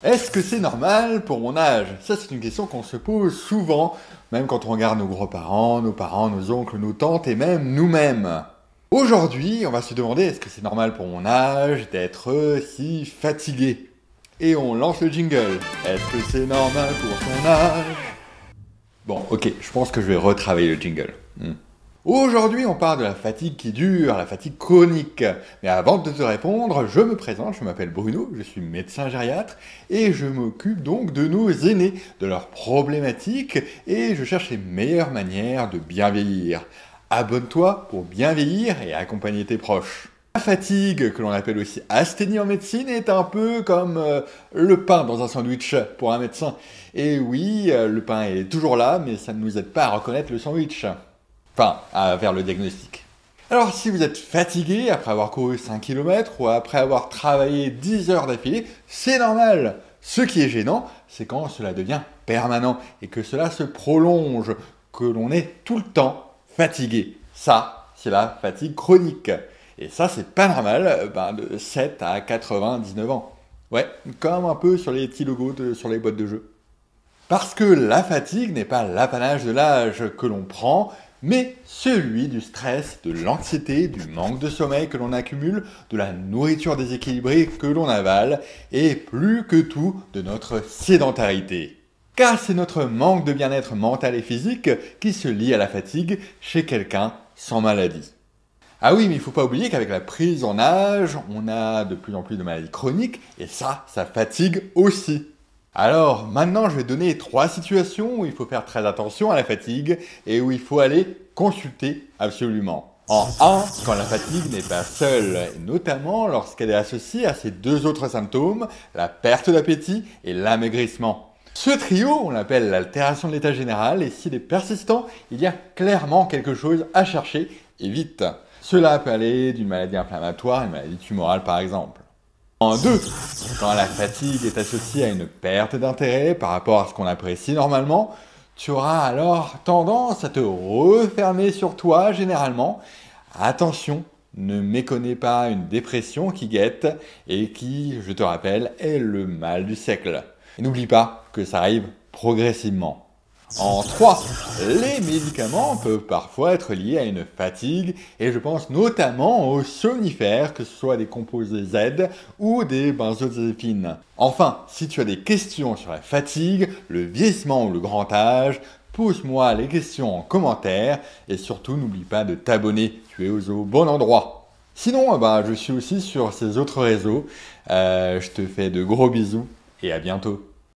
Est-ce que c'est normal pour mon âge? Ça, c'est une question qu'on se pose souvent, même quand on regarde nos grands-parents, nos parents, nos oncles, nos tantes et même nous-mêmes. Aujourd'hui, on va se demander est-ce que c'est normal pour mon âge d'être si fatigué? Et on lance le jingle. Est-ce que c'est normal pour son âge? Bon, ok, je pense que je vais retravailler le jingle. Aujourd'hui, on parle de la fatigue qui dure, la fatigue chronique. Mais avant de te répondre, je me présente, je m'appelle Bruno, je suis médecin gériatre et je m'occupe donc de nos aînés, de leurs problématiques et je cherche les meilleures manières de bien vieillir. Abonne-toi pour bien vieillir et accompagner tes proches. La fatigue, que l'on appelle aussi asthénie en médecine, est un peu comme le pain dans un sandwich pour un médecin. Et oui, le pain est toujours là, mais ça ne nous aide pas à reconnaître le sandwich. Enfin, vers le diagnostic. Alors, si vous êtes fatigué après avoir couru 5 km ou après avoir travaillé 10 heures d'affilée, c'est normal. Ce qui est gênant, c'est quand cela devient permanent et que cela se prolonge, que l'on est tout le temps fatigué. Ça, c'est la fatigue chronique. Et ça, c'est pas normal de 7 à 99 ans. Ouais, comme un peu sur les petits logos sur les boîtes de jeux. Parce que la fatigue n'est pas l'apanage de l'âge que l'on prend, mais celui du stress, de l'anxiété, du manque de sommeil que l'on accumule, de la nourriture déséquilibrée que l'on avale, et plus que tout de notre sédentarité. Car c'est notre manque de bien-être mental et physique qui se lie à la fatigue chez quelqu'un sans maladie. Ah oui, mais il ne faut pas oublier qu'avec la prise en âge, on a de plus en plus de maladies chroniques, et ça fatigue aussi. Alors, maintenant, je vais donner 3 situations où il faut faire très attention à la fatigue et où il faut aller consulter absolument. En 1, quand la fatigue n'est pas seule, et notamment lorsqu'elle est associée à ces 2 autres symptômes, la perte d'appétit et l'amaigrissement. Ce trio, on l'appelle l'altération de l'état général et s'il est persistant, il y a clairement quelque chose à chercher et vite. Cela peut aller d'une maladie inflammatoire à une maladie tumorale par exemple. En 2, quand la fatigue est associée à une perte d'intérêt par rapport à ce qu'on apprécie normalement, tu auras alors tendance à te refermer sur toi généralement. Attention, ne méconnais pas une dépression qui guette et qui, je te rappelle, est le mal du siècle. Et n'oublie pas que ça arrive progressivement. En 3, les médicaments peuvent parfois être liés à une fatigue et je pense notamment aux somnifères, que ce soit des composés Z ou des benzodiazépines. Enfin, si tu as des questions sur la fatigue, le vieillissement ou le grand âge, pose-moi les questions en commentaire et surtout n'oublie pas de t'abonner, tu es au bon endroit. Sinon, je suis aussi sur ces autres réseaux. Je te fais de gros bisous et à bientôt.